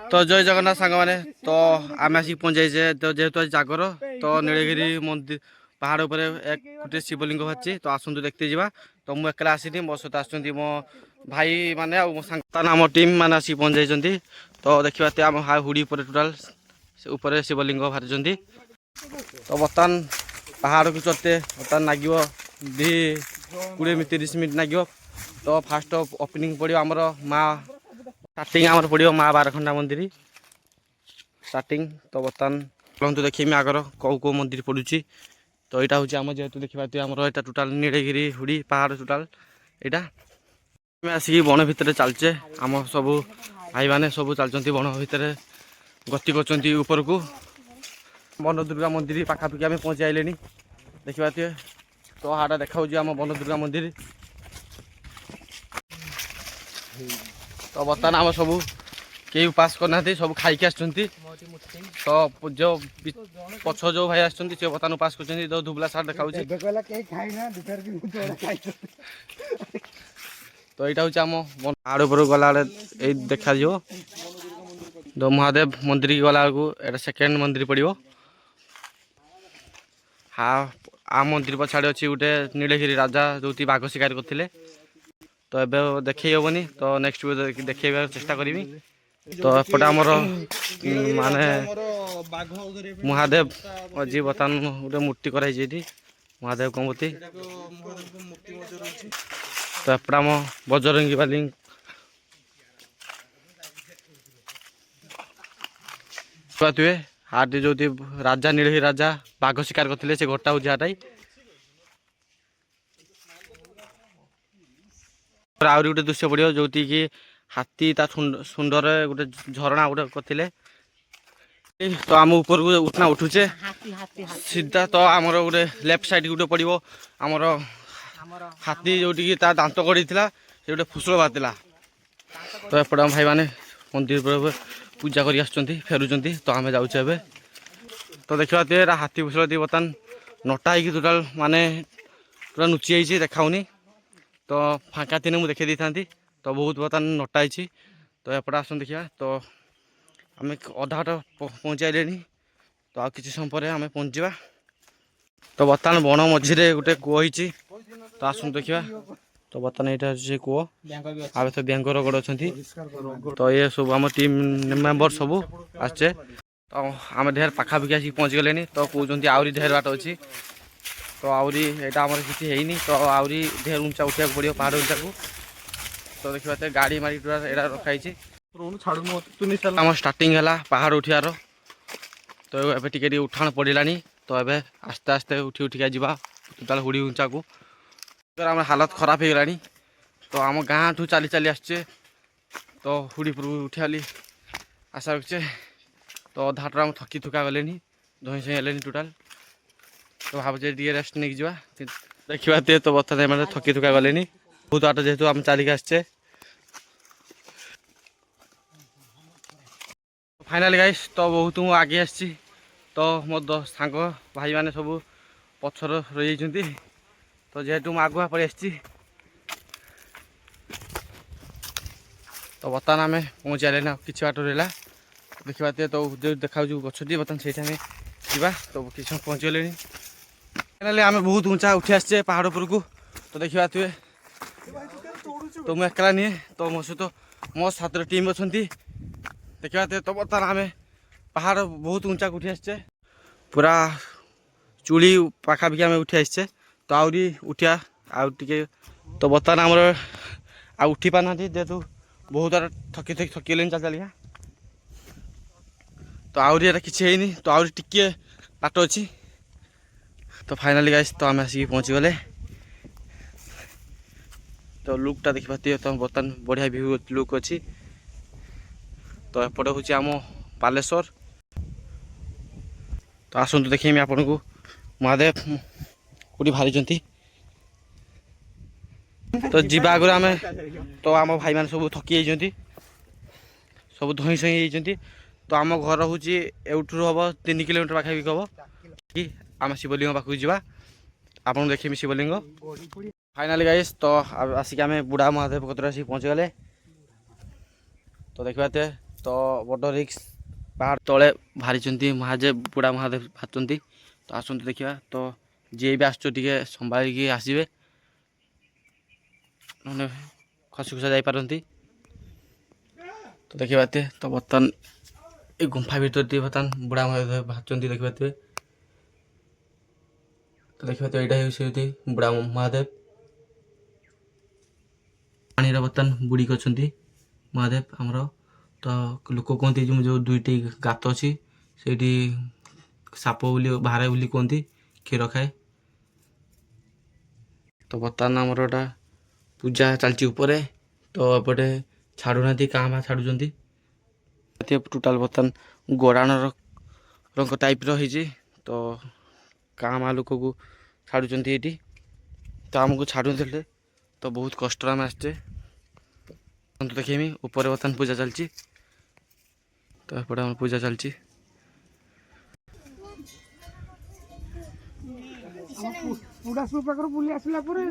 तो जय जगन्नाथ सांग मैंने तो आम आसिक पहुंचाइचे तो जेहेतु आज जागर तो नीलगिरी मंदिर पहाड़ उपर एक गोटे शिवलिंग बाहरी तो आसतु देखते जावा तो मुझे एकला आसनी मो सहित आस मो भाई मैंने आम टीम मैंने आसिक पहुंचाई तो देखा आम हुड़ी टोटाल ऊपर शिवलिंग बाहरी तो बर्तमान पहाड़ को चलते बर्तमान लगे 20-30 मिनट लगे तो फास्ट ओपनिंग पड़ो आमर माँ स्टार्टिंग आमर पड़ो माँ बारखंडा मंदिर स्टार्टिंग तो बर्तमान कहतु देखी आगर कौ मंदिर पड़ुची तो यहाँ हूँ आम जेहतु देखा आमर यहाँ टोटाल नीलगिरी हुड़ी पहाड़ टोटाल यहाँ आसिक बण भितर चलचे आम सब भाई मैंने सब चलती बण भितर गति कर वन दुर्गा मंदिर पाखापाखि आम पहुँची आइले देखा तो हाँ देखा आम वन दुर्गा मंदिर तो बर्तमान आम सब कई उपास करना सब खाई तो जो पछ जो भाई आसुच्च बर्तमान उपास कर धुबला सार देखा तो यहाँ हूँ आम पहाड़ उपर गला देखा तो महादेव मंदिर की गला बेलू सेकेंड मंदिर पड़ो हाँ आ मंदिर पछाड़े अच्छी गोटे नीलगिरी राजा जो बाघ शिकार करते तो एबे देखई हेबनी तो नेक्स्ट देखा चेष्टा करी तो एपटे आमर माने महादेव जी बर्तमान गोटे मूर्ति कराई महादेव कमूर्ति तो एपटे आम बजरंगी बाली तुए हाथ जो राजा नीलगिरी राजा बाघ शिकार करते से घटा हूँ हाटाई आहरी गोटे दृश्य पड़ो जो कि हाथी ता सुंदर गोटे झरणा गोटे करते तो आम ऊपर को उठना उठुचे सीधा तो आमर गोटे लेफ्ट साइड गोटे पड़ो आमर हाथी जो दांत गड़ी से गोटे फुसुल बाहर तो एपटे भाई मैंने मंदिर पर पूजा कर फेरुंच तो आम जाऊे तो देखा हाथी फुसुल बर्तमान नटा हो टोटाल माने पूरा नुची जाइए देखाऊनी तो फाँका थी मुझे देखी था तो बहुत बर्तमान नटा तो एपटे आस देखा तो आम अधा बाट पहुँची आइले तो आ किसी समय पर आम पहुँचा तो बर्तमान बण मझे गोटे कूह होती तो आसतु देखा तो बर्तमान यहाँ से कूह आ तो बैंगर रगड़ अच्छा तो ये सब आम टीम मेम्बर सब आसचे तो आम ढेर पाखापाखि आसिक पहुँच गले तो कहते आहरी ढेर बाट अच्छी तो आहरी यहाँ आम किसी है तो आहरी ढेर उंचा उठा पड़ो पहाड़ उंचा को तो देखा गाड़ी मारी यहाँ रखाई आम स्टार्टिंग है पहाड़ उठार तो ये टे उठाण पड़ा तो ये आस्ते आस्ते उठी उठिका जा टोटाल हुड़ी उंचा को आम हालत खराब हो गला तो आम गाँ ठू चली चली आसचे तो हुड़ी पर उठाली आशा रखचे तो अधाटर आम थकी थुका गले धई सही हेले टोटाल तो भावे टे रेस्ट नहीं जा देखा तो बर्तमान थकी थुका गले बहुत बाट जेहेतु आम चलिक आसचे फाइनाली गाइस तो बहुत मु आगे आसी तो मो सांग भाई मैंने सब पछर रही तो जेहेतु मुझे आगुआ पड़े आसी तो बर्तमान आम पहुँची आए ना कि बाट रहा देखा तो जो देखा गच्छी बर्तमान से जा तो किसी पहुँच गले फाइनाली आम बहुत ऊंचा उठी आसचे पहाड़ उपर को तो देखा तो मुझे एकला निए तो मो सहित मो सात टीम अच्छा देखा तो बर्तमान आम पहाड़ बहुत ऊंचा उठी आसचे पूरा चूड़ी पाखापाखि आम उठी आसचे तो आहरी उठिया आगे तो बर्तमान आमर आ उठी पाना जेहेतु बहुत बार थकी थकी थकी गले चल चलिया तो आहरी किसी है तो आहरी टिके बाट अच्छी तो फाइनाली गाइस तो आम आसिक पहुँची गले तो लुकटा देखी पाते तो बर्तमान बढ़िया व्यू लुक अच्छी तो एपटे हूँ आम बालेश्वर तो आसतु देखेमी आपन को महादेव कौटी बाहरी तो जीवा आगे आम तो आम भाई मैंने सब थकी जाती सब धई सही होती तो आम घर हूँ एठू हम 3 किलोमीटर पाखापाखि हम कि आम शिवलिंग पाखक जावा आपन देखेमी शिवलिंग फाइनाली गाइस तो आसिक आम बुढ़ा महादेव कतर आसिक पहुँच गले तो देखा ତ ବଡ଼ ରିକ୍ସ ପାହାଡ଼ ତଳେ ବାହାରିଛନ୍ତି ମହାଦେବ, ବୁଢ଼ା ମହାଦେବ ବାହାରିଛନ୍ତି। ତ ଆସନ୍ତୁ ଦେଖିବା। ତ ଯିଏ ବି ଆସୁଛୁ ଟିକେ ସମ୍ଭାଳିକି ଆସିବେ, ନହେଲେ ଖସି ଖୁସା ଯାଇପାରନ୍ତି। ତ ଦେଖିପାରୁଥିବେ ତ ବର୍ତ୍ତମାନ ଏ ଗୁମ୍ଫା ଭିତରେ ଟିକେ ବର୍ତ୍ତମାନ ବୁଢ଼ା ମହାଦେବ ବାହାରିଛନ୍ତି ଦେଖିପାରୁଥିବେ। ତ ଦେଖିପାରୁଥିବେ ଏଇଟା ହେଉଛି ବୁଢ଼ା ମହାଦେବ। ପାଣିର ବର୍ତ୍ତମାନ ବୁଡ଼ିକି ଅଛନ୍ତି ମହାଦେବ ଆମର। ତ ଲୋକ କୁହନ୍ତି ଯେଉଁ ଦୁଇଟି ଗାତ ଅଛି ସେଇଠି ସାପ ବୋଲି ବାହାରେ ବୋଲି କୁହନ୍ତି, କ୍ଷୀର ଖାଏ। ତ ବର୍ତ୍ତମାନ ଆମର ଏଟା ପୂଜା ଚାଲିଛି ଉପରେ। ତ ଏପଟେ ଛାଡ଼ୁନାହାନ୍ତି, କାଁ ଭାଁ ଛାଡ଼ୁଛନ୍ତି। ଟୋଟାଲ ବର୍ତ୍ତମାନ ଗୋଡ଼ାଣର ରଙ୍ଗ ଟାଇପ୍ର ହେଇଛି। ତ କାଁ ଭାଁ ଲୋକକୁ ଛାଡ଼ୁଛନ୍ତି ଏଇଠି। ତ ଆମକୁ ଛାଡ଼ୁଥିଲେ, ତ ବହୁତ କଷ୍ଟରେ ଆମେ ଆସିଛେ। ଦେଖେଇମି ଉପରେ ବର୍ତ୍ତମାନ ପୂଜା ଚାଲିଛି। ତ ଏପଟେ ଆମର ପୂଜା ଚାଲିଛି। ପାଖରୁ ବୁଲି ଆସିଲା ପରେ